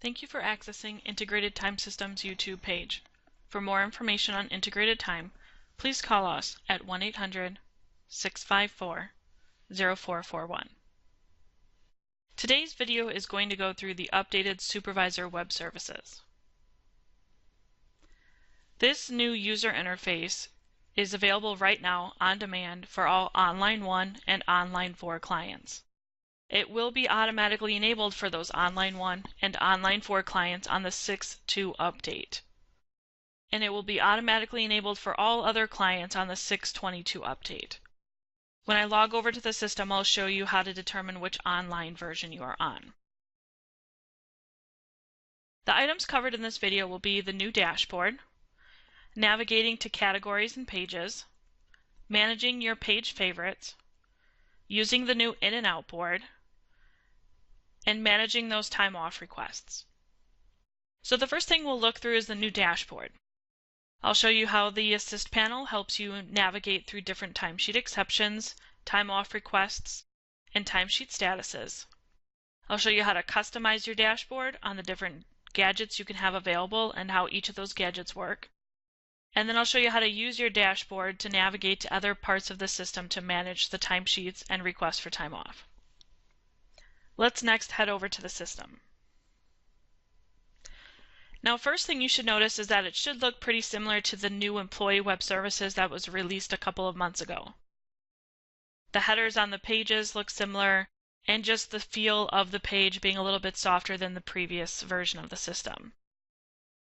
Thank you for accessing Integrated Time Systems YouTube page. For more information on integrated time, please call us at 1-800-654-0441. Today's video is going to go through the updated Supervisor Web Services. This new user interface is available right now on demand for all Online1 and Online4 clients. It will be automatically enabled for those Online1 and Online4 clients on the 6.2 update. And it will be automatically enabled for all other clients on the 6.22 update. When I log over to the system, I'll show you how to determine which online version you are on. The items covered in this video will be the new dashboard, navigating to categories and pages, managing your page favorites, using the new in and out board, and managing those time off requests. So the first thing we'll look through is the new dashboard. I'll show you how the Assist panel helps you navigate through different timesheet exceptions, time off requests, and timesheet statuses. I'll show you how to customize your dashboard on the different gadgets you can have available and how each of those gadgets work. And then I'll show you how to use your dashboard to navigate to other parts of the system to manage the timesheets and requests for time off. Let's next head over to the system. Now, first thing you should notice is that it should look pretty similar to the new Employee Web Services that was released a couple of months ago. The headers on the pages look similar, and just the feel of the page being a little bit softer than the previous version of the system.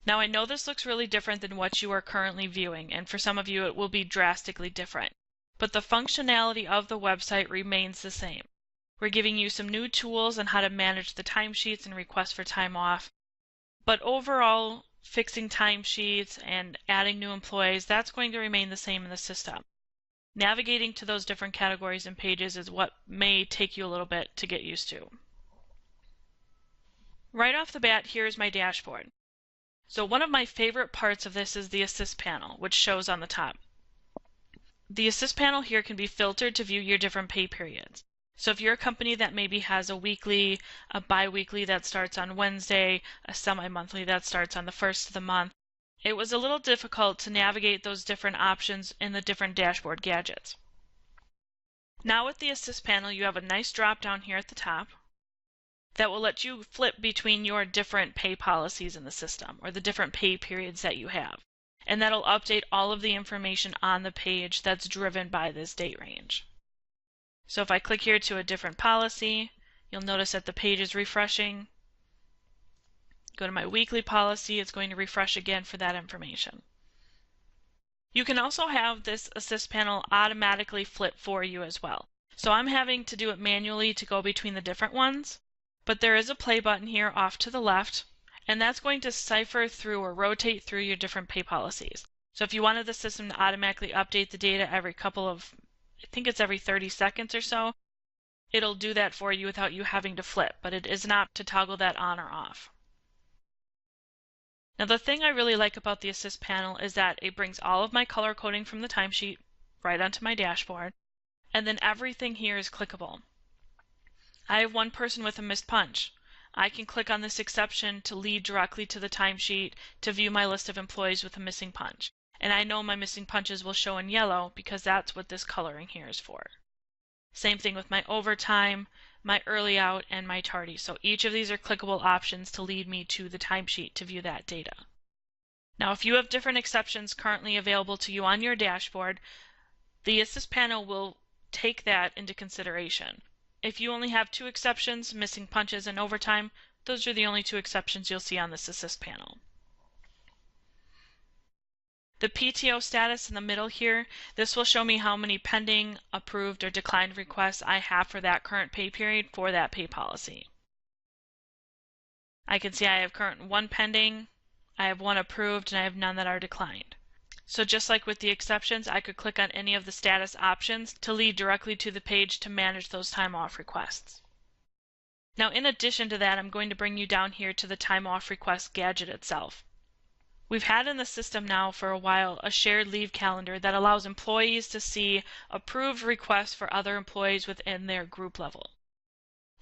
Now, I know this looks really different than what you are currently viewing, and for some of you it will be drastically different. But the functionality of the website remains the same. We're giving you some new tools on how to manage the timesheets and requests for time off. But overall, fixing timesheets and adding new employees, that's going to remain the same in the system. Navigating to those different categories and pages is what may take you a little bit to get used to. Right off the bat, here's my dashboard. So one of my favorite parts of this is the Assist panel, which shows on the top. The Assist panel here can be filtered to view your different pay periods. So if you're a company that maybe has a weekly, a bi-weekly that starts on Wednesday, a semi-monthly that starts on the first of the month, it was a little difficult to navigate those different options in the different dashboard gadgets. Now with the Assist panel, you have a nice drop down here at the top that will let you flip between your different pay policies in the system, or the different pay periods that you have. And that'll update all of the information on the page that's driven by this date range. So if I click here to a different policy, you'll notice that the page is refreshing. Go to my weekly policy, it's going to refresh again for that information. You can also have this Assist panel automatically flip for you as well. So I'm having to do it manually to go between the different ones. But there is a play button here off to the left, and that's going to cipher through or rotate through your different pay policies. So if you wanted the system to automatically update the data every couple of, I think it's every 30 seconds or so, it'll do that for you without you having to flip, but it is not to toggle that on or off. Now the thing I really like about the Assist panel is that it brings all of my color coding from the timesheet right onto my dashboard, and then everything here is clickable. I have one person with a missed punch. I can click on this exception to lead directly to the timesheet to view my list of employees with a missing punch. And I know my missing punches will show in yellow because that's what this coloring here is for. Same thing with my overtime, my early out, and my tardy. So each of these are clickable options to lead me to the timesheet to view that data. Now if you have different exceptions currently available to you on your dashboard, the Assist panel will take that into consideration. If you only have two exceptions, missing punches and overtime, those are the only two exceptions you'll see on this Assist panel. The PTO status in the middle here, this will show me how many pending, approved, or declined requests I have for that current pay period for that pay policy. I can see I have current one pending, I have one approved, and I have none that are declined. So just like with the exceptions, I could click on any of the status options to lead directly to the page to manage those time off requests. Now in addition to that, I'm going to bring you down here to the time off request gadget itself. We've had in the system now for a while a shared leave calendar that allows employees to see approved requests for other employees within their group level.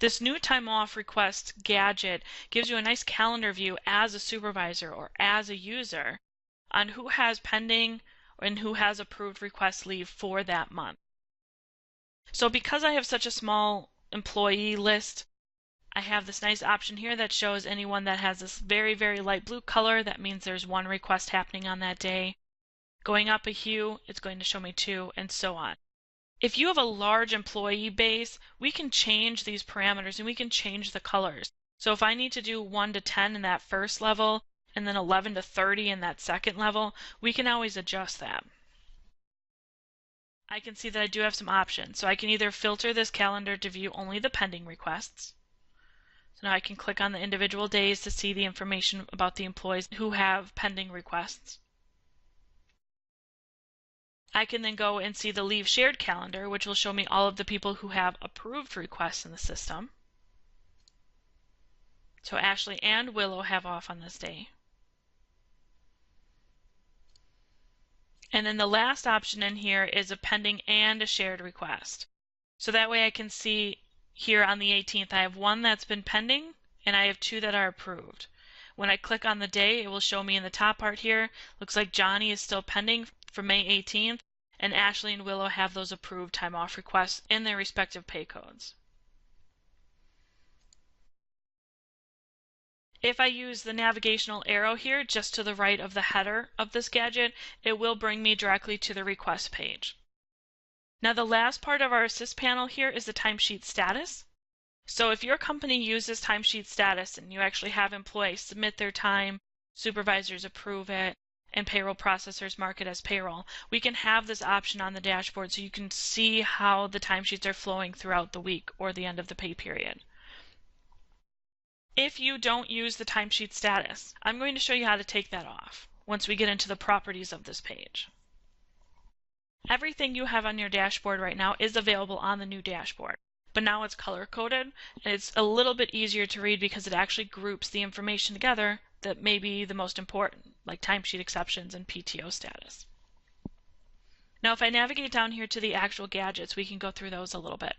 This new time off request gadget gives you a nice calendar view as a supervisor or as a user on who has pending and who has approved request leave for that month. So because I have such a small employee list, I have this nice option here that shows anyone that has this very, very light blue color. That means there's one request happening on that day. Going up a hue, it's going to show me 2, and so on. If you have a large employee base, we can change these parameters and we can change the colors. So if I need to do 1 to 10 in that first level and then 11 to 30 in that second level, we can always adjust that. I can see that I do have some options. So I can either filter this calendar to view only the pending requests. So now I can click on the individual days to see the information about the employees who have pending requests. I can then go and see the leave shared calendar, which will show me all of the people who have approved requests in the system. So Ashley and Willow have off on this day. And then the last option in here is a pending and a shared request. So that way I can see here on the 18th, I have 1 that's been pending and I have 2 that are approved. When I click on the day, it will show me in the top part here, looks like Johnny is still pending for May 18th, and Ashley and Willow have those approved time off requests in their respective pay codes. If I use the navigational arrow here just to the right of the header of this gadget, it will bring me directly to the request page. Now the last part of our assist panel here is the timesheet status. So if your company uses timesheet status and you actually have employees submit their time, supervisors approve it, and payroll processors mark it as payroll, we can have this option on the dashboard so you can see how the timesheets are flowing throughout the week or the end of the pay period. If you don't use the timesheet status, I'm going to show you how to take that off once we get into the properties of this page. Everything you have on your dashboard right now is available on the new dashboard, but now it's color-coded and it's a little bit easier to read because it actually groups the information together that may be the most important, like timesheet exceptions and PTO status. Now if I navigate down here to the actual gadgets, we can go through those a little bit.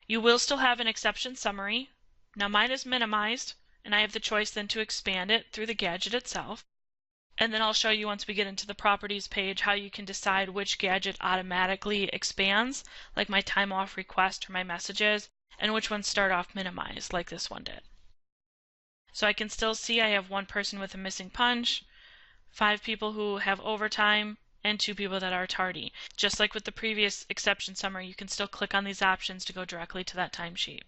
You will still have an exception summary. Now mine is minimized, and I have the choice then to expand it through the gadget itself. And then I'll show you once we get into the properties page how you can decide which gadget automatically expands, like my time off request or my messages, and which ones start off minimized, like this one did. So I can still see I have 1 person with a missing punch, 5 people who have overtime, and 2 people that are tardy. Just like with the previous exception summary, you can still click on these options to go directly to that timesheet.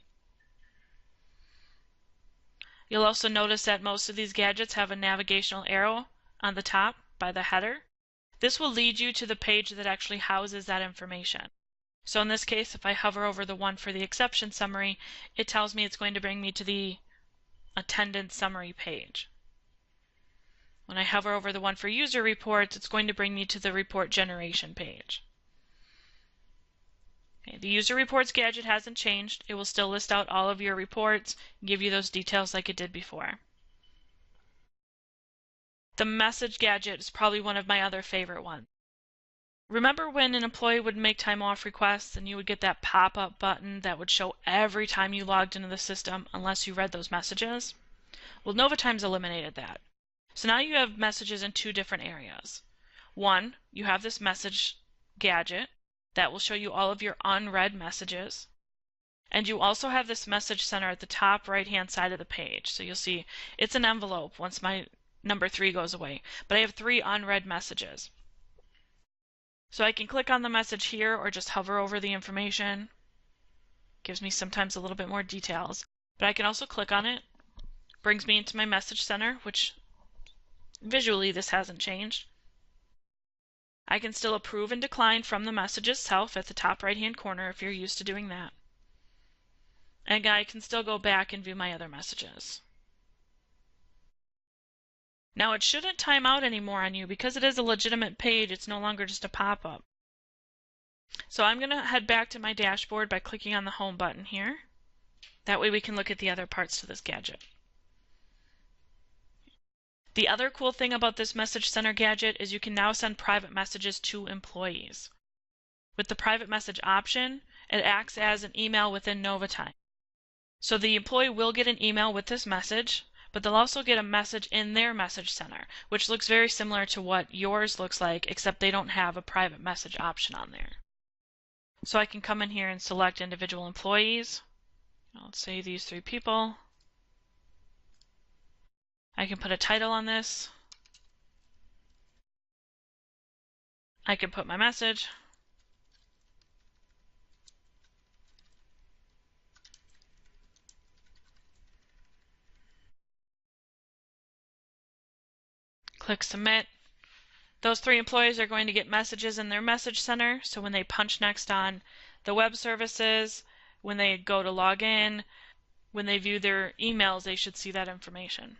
You'll also notice that most of these gadgets have a navigational arrow on the top by the header. This will lead you to the page that actually houses that information. So in this case, if I hover over the one for the exception summary, it tells me it's going to bring me to the attendance summary page. When I hover over the one for user reports, it's going to bring me to the report generation page. Okay, the user reports gadget hasn't changed. It will still list out all of your reports and give you those details like it did before. The message gadget is probably one of my other favorite ones. Remember when an employee would make time off requests and you would get that pop-up button that would show every time you logged into the system unless you read those messages? Well, NovaTime's eliminated that. So now you have messages in 2 different areas. One, you have this message gadget that will show you all of your unread messages. And you also have this message center at the top right-hand side of the page. So you'll see it's an envelope once my number 3 goes away. But I have 3 unread messages. So I can click on the message here or just hover over the information. Gives me sometimes a little bit more details. But I can also click on it. Brings me into my message center, which visually this hasn't changed. I can still approve and decline from the message itself at the top right-hand corner if you're used to doing that. And I can still go back and view my other messages. Now it shouldn't time out anymore on you because it is a legitimate page. It's no longer just a pop-up. So I'm going to head back to my dashboard by clicking on the home button here. That way we can look at the other parts to this gadget. The other cool thing about this Message Center gadget is you can now send private messages to employees. With the private message option, it acts as an email within NovaTime. So the employee will get an email with this message, but they'll also get a message in their message center, which looks very similar to what yours looks like, except they don't have a private message option on there. So I can come in here and select individual employees. Let's say these 3 people. I can put a title on this. I can put my message. Click submit. Those 3 employees are going to get messages in their message center, so when they punch next on the web services, when they go to log in, when they view their emails, they should see that information.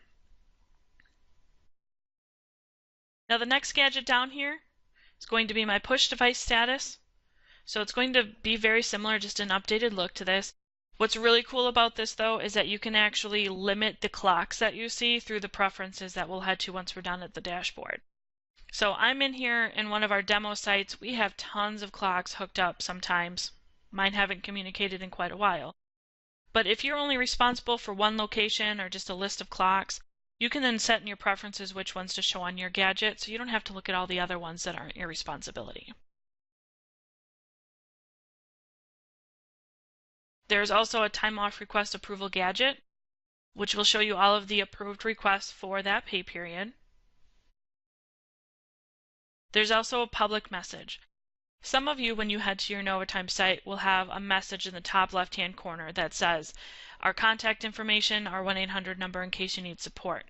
Now the next gadget down here is going to be my push device status. So it's going to be very similar, just an updated look to this. What's really cool about this though is that you can actually limit the clocks that you see through the preferences that we'll head to once we're done at the dashboard. So I'm in here in one of our demo sites. We have tons of clocks hooked up sometimes. Mine haven't communicated in quite a while. But if you're only responsible for one location or just a list of clocks, you can then set in your preferences which ones to show on your gadget, so you don't have to look at all the other ones that aren't your responsibility. There's also a time off request approval gadget, which will show you all of the approved requests for that pay period. There's also a public message. Some of you, when you head to your NovaTime site, will have a message in the top left-hand corner that says, our contact information, our 1-800 number in case you need support.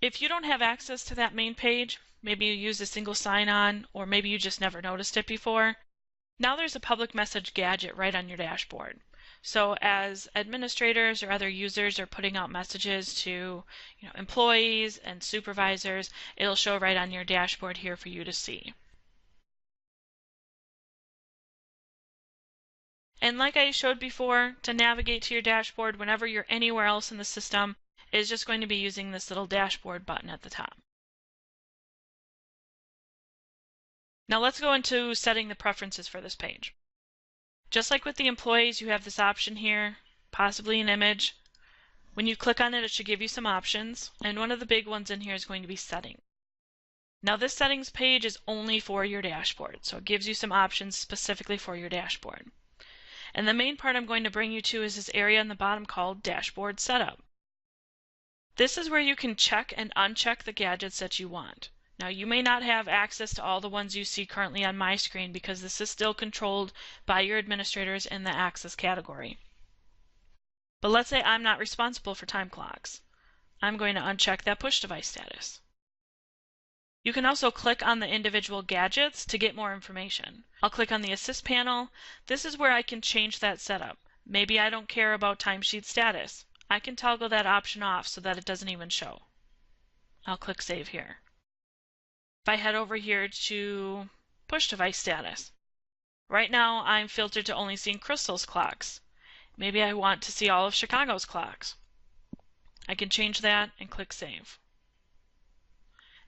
If you don't have access to that main page, maybe you use a single sign-on, or maybe you just never noticed it before, now there's a public message gadget right on your dashboard. So as administrators or other users are putting out messages to employees and supervisors, it'll show right on your dashboard here for you to see. And like I showed before, to navigate to your dashboard whenever you're anywhere else in the system is just going to be using this little dashboard button at the top. Now let's go into setting the preferences for this page. Just like with the employees, you have this option here, possibly an image. When you click on it, it should give you some options, and one of the big ones in here is going to be settings. Now this settings page is only for your dashboard, so it gives you some options specifically for your dashboard. And the main part I'm going to bring you to is this area on the bottom called Dashboard Setup. This is where you can check and uncheck the gadgets that you want. Now you may not have access to all the ones you see currently on my screen because this is still controlled by your administrators in the access category. But let's say I'm not responsible for time clocks. I'm going to uncheck that push device status. You can also click on the individual gadgets to get more information. I'll click on the Assist panel. This is where I can change that setup. Maybe I don't care about timesheet status. I can toggle that option off so that it doesn't even show. I'll click Save here. If I head over here to push device status, right now I'm filtered to only seeing Crystal's clocks. Maybe I want to see all of Chicago's clocks. I can change that and click Save.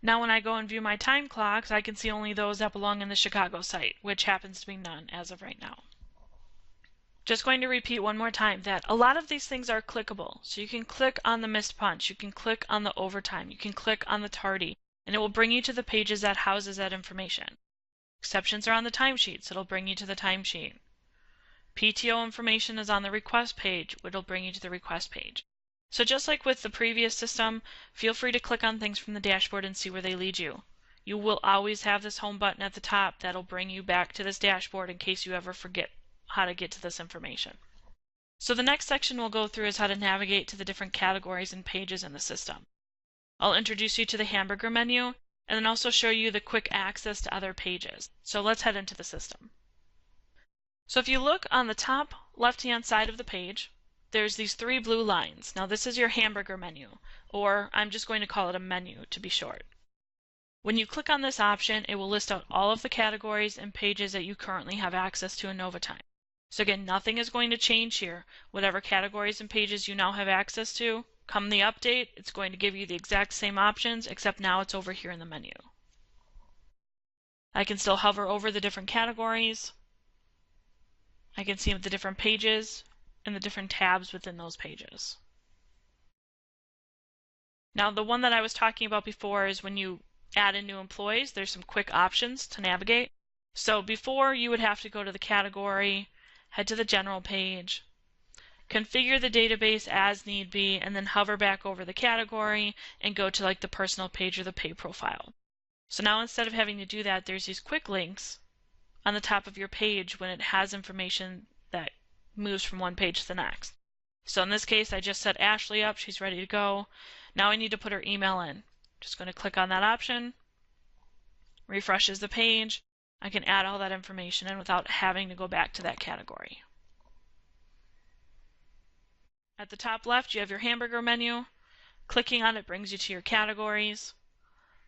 Now when I go and view my time clocks, I can see only those that belong in the Chicago site, which happens to be none as of right now. Just going to repeat one more time that a lot of these things are clickable. So you can click on the missed punch, you can click on the overtime, you can click on the tardy, and it will bring you to the pages that houses that information. Exceptions are on the timesheets, it'll bring you to the timesheet. PTO information is on the request page, which will bring you to the request page. So just like with the previous system, feel free to click on things from the dashboard and see where they lead you. You will always have this home button at the top that'll bring you back to this dashboard in case you ever forget how to get to this information. So the next section we'll go through is how to navigate to the different categories and pages in the system. I'll introduce you to the hamburger menu and then also show you the quick access to other pages. So let's head into the system. So if you look on the top left-hand side of the page, there's these 3 blue lines. Now this is your hamburger menu, or I'm just going to call it a menu to be short. When you click on this option, it will list out all of the categories and pages that you currently have access to in NovaTime. So again, nothing is going to change here. Whatever categories and pages you now have access to, come the update, it's going to give you the exact same options, except now it's over here in the menu. I can still hover over the different categories. I can see the different pages. and the different tabs within those pages. Now, the one that I was talking about before is when you add in new employees, there's some quick options to navigate. So before, you would have to go to the category, head to the general page, configure the database as need be, and then hover back over the category and go to like the personal page or the pay profile. So now instead of having to do that, there's these quick links on the top of your page when it has information that moves from one page to the next. So in this case, I just set Ashley up, she's ready to go. Now I need to put her email in. Just going to click on that option, refreshes the page. I can add all that information in without having to go back to that category. At the top left, you have your hamburger menu. Clicking on it brings you to your categories.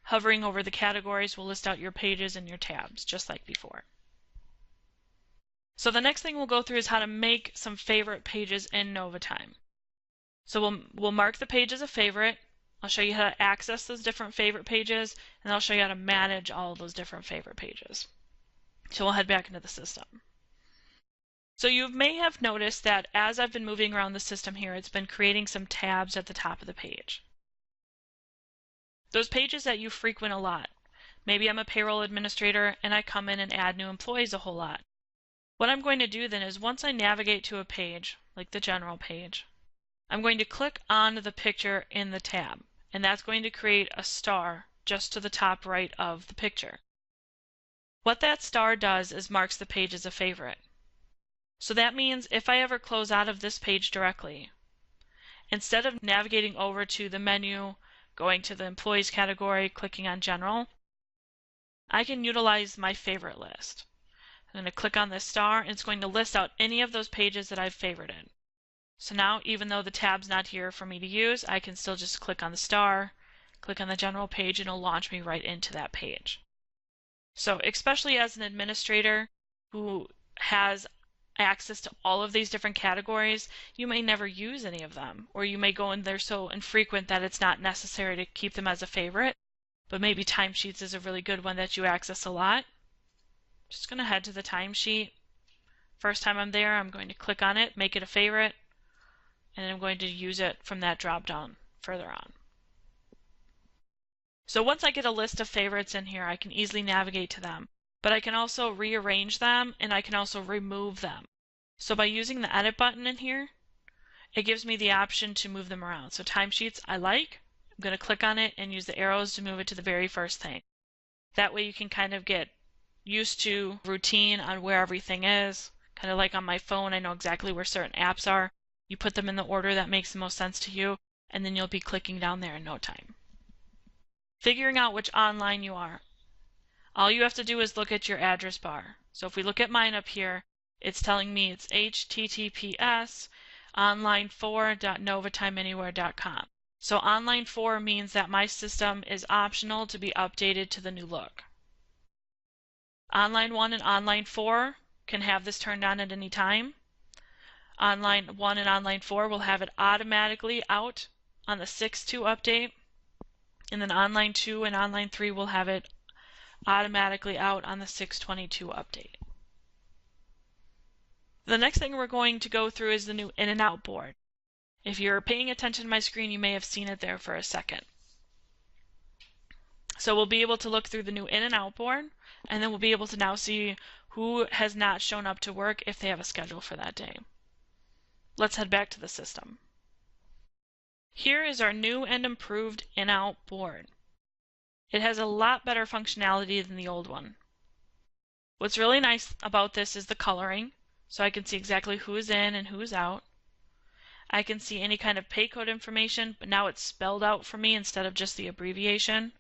Hovering over the categories will list out your pages and your tabs, just like before. So the next thing we'll go through is how to make some favorite pages in NovaTime. So we'll mark the page as a favorite. I'll show you how to access those different favorite pages, and I'll show you how to manage all of those different favorite pages. So we'll head back into the system. So you may have noticed that as I've been moving around the system here, it's been creating some tabs at the top of the page. Those pages that you frequent a lot. Maybe I'm a payroll administrator and I come in and add new employees a whole lot. What I'm going to do then is once I navigate to a page, like the general page, I'm going to click on the picture in the tab, and that's going to create a star just to the top right of the picture. What that star does is marks the page as a favorite. So that means if I ever close out of this page directly, instead of navigating over to the menu, going to the employees category, clicking on general, I can utilize my favorite list. I'm going to click on this star and it's going to list out any of those pages that I've favorited. So now, even though the tab's not here for me to use, I can still just click on the star, click on the general page, and it'll launch me right into that page. So especially as an administrator who has access to all of these different categories, you may never use any of them, or you may go in there so infrequent that it's not necessary to keep them as a favorite, but maybe timesheets is a really good one that you access a lot. Just going to head to the timesheet. First time I'm there, I'm going to click on it, make it a favorite, and I'm going to use it from that drop down further on. So once I get a list of favorites in here, I can easily navigate to them, but I can also rearrange them and I can also remove them. So by using the edit button in here, it gives me the option to move them around. So timesheets I like, I'm going to click on it and use the arrows to move it to the very first thing. That way you can kind of get used to routine on where everything is. Kind of like on my phone, I know exactly where certain apps are. You put them in the order that makes the most sense to you, and then you'll be clicking down there in no time. Figuring out which online you are. All you have to do is look at your address bar. So if we look at mine up here, it's telling me it's https online4.novatimeanywhere.com. So online4 means that my system is optional to be updated to the new look. Online1 and Online4 can have this turned on at any time. Online1 and Online4 will have it automatically out on the 6.2 update, and then Online2 and Online3 will have it automatically out on the 6.22 update. The next thing we're going to go through is the new in and out board. If you're paying attention to my screen, you may have seen it there for a second. So we'll be able to look through the new in and out board, and then we'll be able to now see who has not shown up to work if they have a schedule for that day. Let's head back to the system. Here is our new and improved in-out board. It has a lot better functionality than the old one. What's really nice about this is the coloring, so I can see exactly who is in and who is out. I can see any kind of pay code information, but now it's spelled out for me instead of just the abbreviation.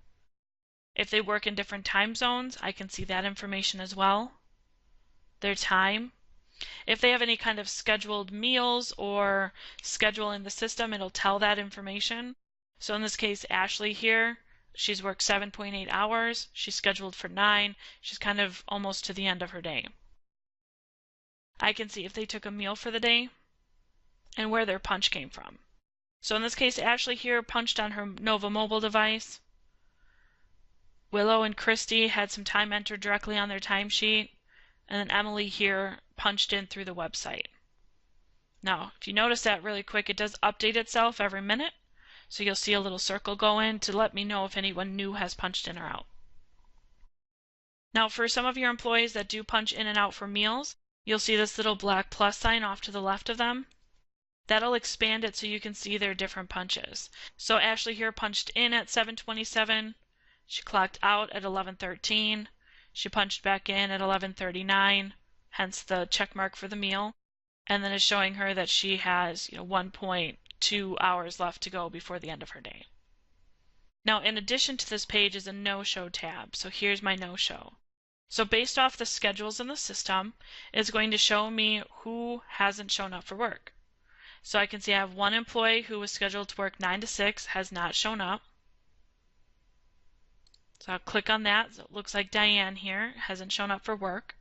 If they work in different time zones, I can see that information as well. Their time. If they have any kind of scheduled meals or schedule in the system, it'll tell that information. So in this case, Ashley here, she's worked 7.8 hours. She's scheduled for 9. She's kind of almost to the end of her day. I can see if they took a meal for the day and where their punch came from. So in this case, Ashley here punched on her Nova mobile device. Willow and Christy had some time entered directly on their timesheet. And then Emily here punched in through the website. Now, if you notice that really quick, it does update itself every minute. So you'll see a little circle go in to let me know if anyone new has punched in or out. Now, for some of your employees that do punch in and out for meals, you'll see this little black plus sign off to the left of them. That'll expand it so you can see their different punches. So Ashley here punched in at 7:27. She clocked out at 11:13. She punched back in at 11:39, hence the check mark for the meal. And then it's showing her that she has 1.2 hours left to go before the end of her day. Now, in addition to this page is a no-show tab. So here's my no-show. So based off the schedules in the system, it's going to show me who hasn't shown up for work. So I can see I have one employee who was scheduled to work 9 to 6, has not shown up. So I'll click on that. So it looks like Diane here hasn't shown up for work.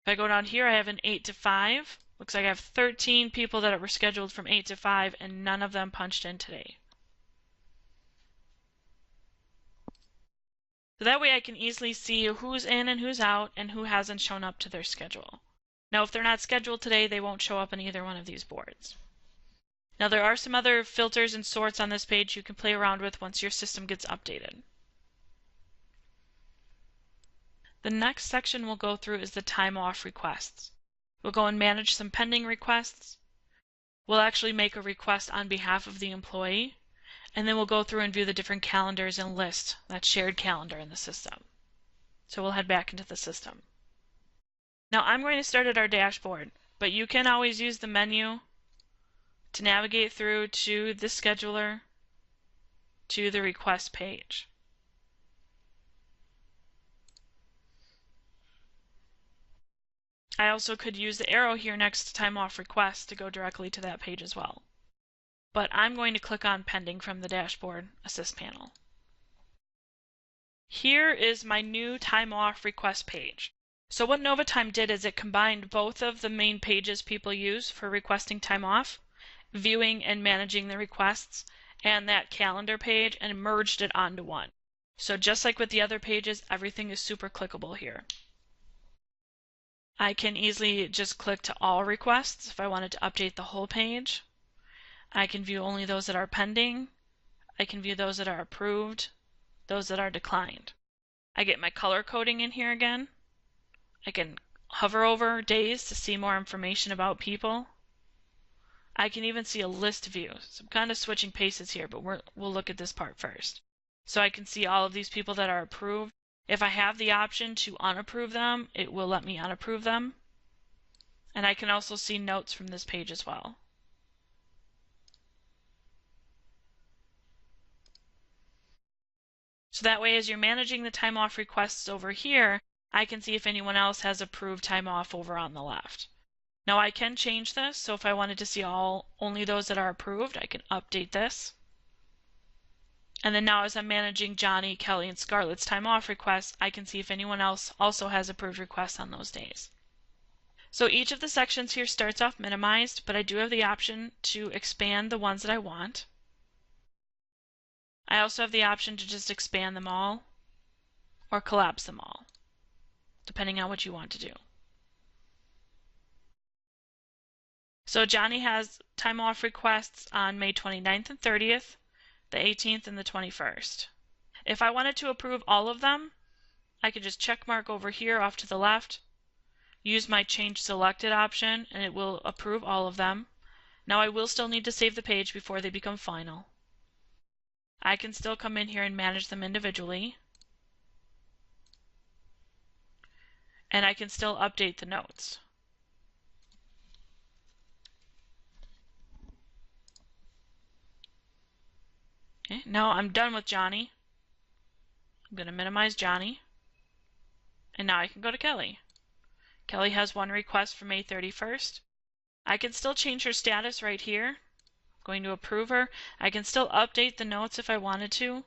If I go down here, I have an 8 to 5. Looks like I have 13 people that were scheduled from 8 to 5, and none of them punched in today. So that way I can easily see who's in and who's out and who hasn't shown up to their schedule. Now, if they're not scheduled today, they won't show up on either one of these boards. Now, there are some other filters and sorts on this page you can play around with once your system gets updated. The next section we'll go through is the time off requests. We'll go and manage some pending requests. We'll actually make a request on behalf of the employee, and then we'll go through and view the different calendars and list that shared calendar in the system. So we'll head back into the system. Now I'm going to start at our dashboard, but you can always use the menu to navigate through to the scheduler, to the request page. I also could use the arrow here next to time off requests to go directly to that page as well. But I'm going to click on pending from the dashboard assist panel. Here is my new time off request page. So what NovaTime did is it combined both of the main pages people use for requesting time off, viewing and managing the requests, and that calendar page, and merged it onto one. So just like with the other pages, everything is super clickable here. I can easily just click to all requests if I wanted to update the whole page. I can view only those that are pending. I can view those that are approved, those that are declined. I get my color coding in here again. I can hover over days to see more information about people. I can even see a list view. So I'm kind of switching paces here, but we'll look at this part first. So I can see all of these people that are approved. If I have the option to unapprove them, it will let me unapprove them. And I can also see notes from this page as well. So that way, as you're managing the time off requests over here, I can see if anyone else has approved time off over on the left. Now I can change this, so if I wanted to see only those that are approved, I can update this. And then now as I'm managing Johnny, Kelly, and Scarlett's time off requests, I can see if anyone else also has approved requests on those days. So each of the sections here starts off minimized, but I do have the option to expand the ones that I want. I also have the option to just expand them all or collapse them all, depending on what you want to do. So Johnny has time off requests on May 29th and 30th, the 18th, and the 21st. If I wanted to approve all of them, I could just check mark over here off to the left, use my change selected option, and it will approve all of them. Now I will still need to save the page before they become final. I can still come in here and manage them individually. And I can still update the notes. Okay, now I'm done with Johnny. I'm going to minimize Johnny. And now I can go to Kelly. Kelly has one request for May 31st. I can still change her status right here. I'm going to approve her. I can still update the notes if I wanted to.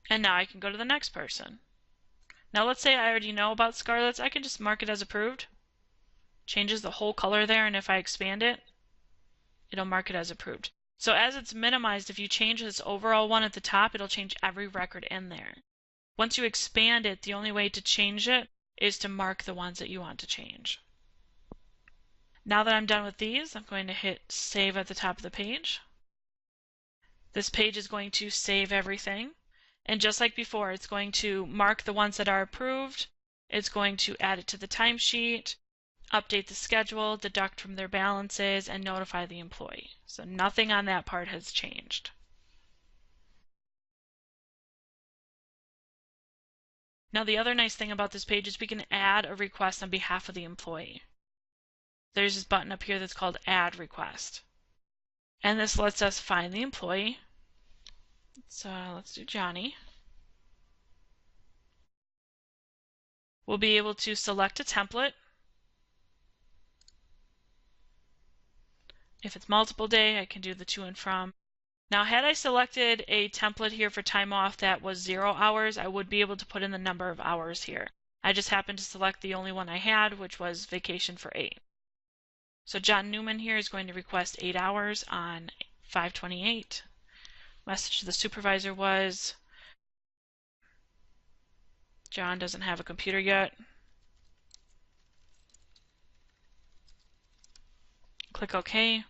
And now I can go to the next person. Now let's say I already know about Scarlett's. I can just mark it as approved. Changes the whole color there, and if I expand it, it'll mark it as approved. So as it's minimized, if you change this overall one at the top, it'll change every record in there. once you expand it, the only way to change it is to mark the ones that you want to change. Now that I'm done with these, I'm going to hit save at the top of the page. This page is going to save everything. And just like before, it's going to mark the ones that are approved. It's going to add it to the timesheet, update the schedule, deduct from their balances, and notify the employee. So nothing on that part has changed. Now the other nice thing about this page is we can add a request on behalf of the employee. There's this button up here that's called Add Request. And this lets us find the employee. So let's do Johnny. We'll be able to select a template. If it's multiple day, I can do the to and from. Now, had I selected a template here for time off that was 0 hours, I would be able to put in the number of hours here. I just happened to select the only one I had, which was vacation for 8. So John Newman here is going to request 8 hours on 5/28. Message to the supervisor was, John doesn't have a computer yet. Click OK.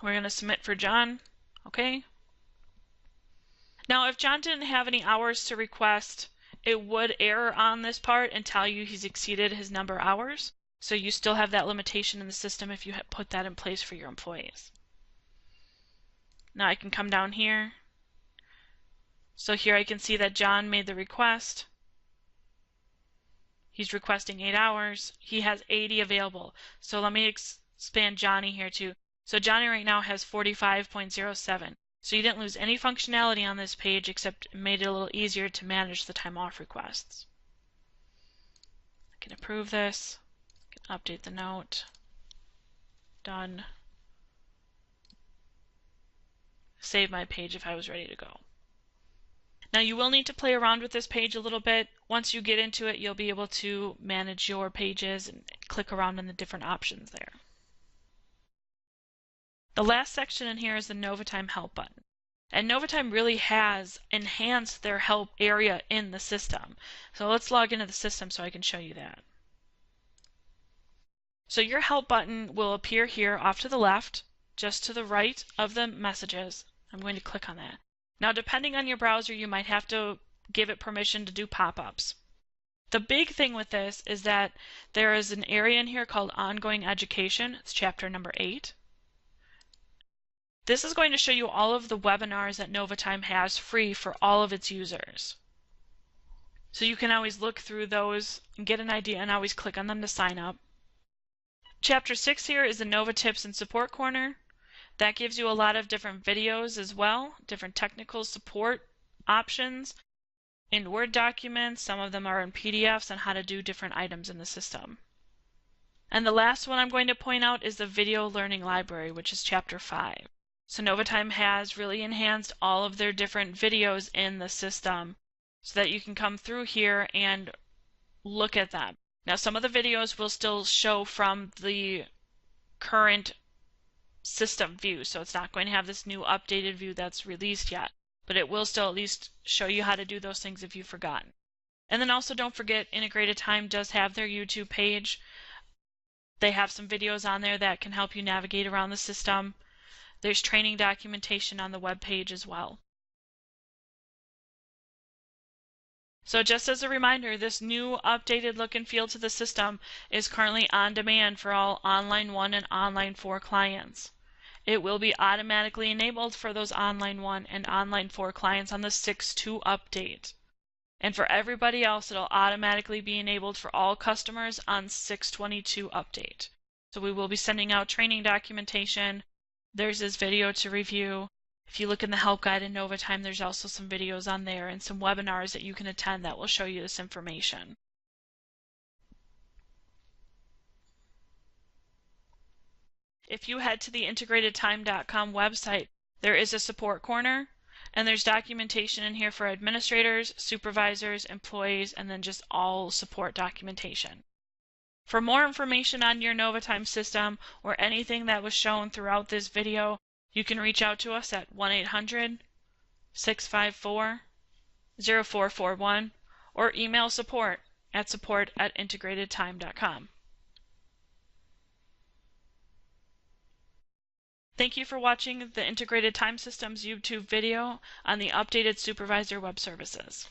We're going to submit for John. Okay. Now, if John didn't have any hours to request, it would error on this part and tell you he's exceeded his number of hours. So you still have that limitation in the system if you put that in place for your employees. Now I can come down here. So here I can see that John made the request. He's requesting 8 hours. He has 80 available. So let me expand Johnny here too. So Johnny right now has 45.07. So you didn't lose any functionality on this page, except it made it a little easier to manage the time off requests. I can approve this. I can update the note. Done. Save my page if I was ready to go. Now you will need to play around with this page a little bit. Once you get into it, you'll be able to manage your pages and click around in the different options there. The last section in here is the NovaTime Help button. And NovaTime really has enhanced their help area in the system. So let's log into the system so I can show you that. So your help button will appear here off to the left, just to the right of the messages. I'm going to click on that. Now, depending on your browser, you might have to give it permission to do pop-ups. The big thing with this is that there is an area in here called Ongoing Education. It's chapter number 8. This is going to show you all of the webinars that NovaTime has free for all of its users. So you can always look through those and get an idea and always click on them to sign up. Chapter 6 here is the Nova Tips and Support Corner. That gives you a lot of different videos as well, different technical support options in Word documents. Some of them are in PDFs on how to do different items in the system. And the last one I'm going to point out is the Video Learning Library, which is chapter 5. So NovaTime has really enhanced all of their different videos in the system so that you can come through here and look at them. Now, some of the videos will still show from the current system view, so it's not going to have this new updated view that's released yet, but it will still at least show you how to do those things if you've forgotten. And then also don't forget, Integrated Time does have their YouTube page. They have some videos on there that can help you navigate around the system. There's training documentation on the web page as well. So just as a reminder, this new updated look and feel to the system is currently on demand for all Online1 and Online4 clients. It will be automatically enabled for those Online1 and Online4 clients on the 6.2 update. And for everybody else, it'll automatically be enabled for all customers on 6.22 update. So we will be sending out training documentation. There's this video to review. If you look in the help guide in NovaTime, there's also some videos on there and some webinars that you can attend that will show you this information. If you head to the integratedtime.com website, there is a support corner, and there's documentation in here for administrators, supervisors, employees, and then just all support documentation. For more information on your NovaTime system or anything that was shown throughout this video, you can reach out to us at 1-800-654-8255. 0441 or email support@integratedtime.com. Thank you for watching the Integrated Time Systems YouTube video on the updated Supervisor Web Services.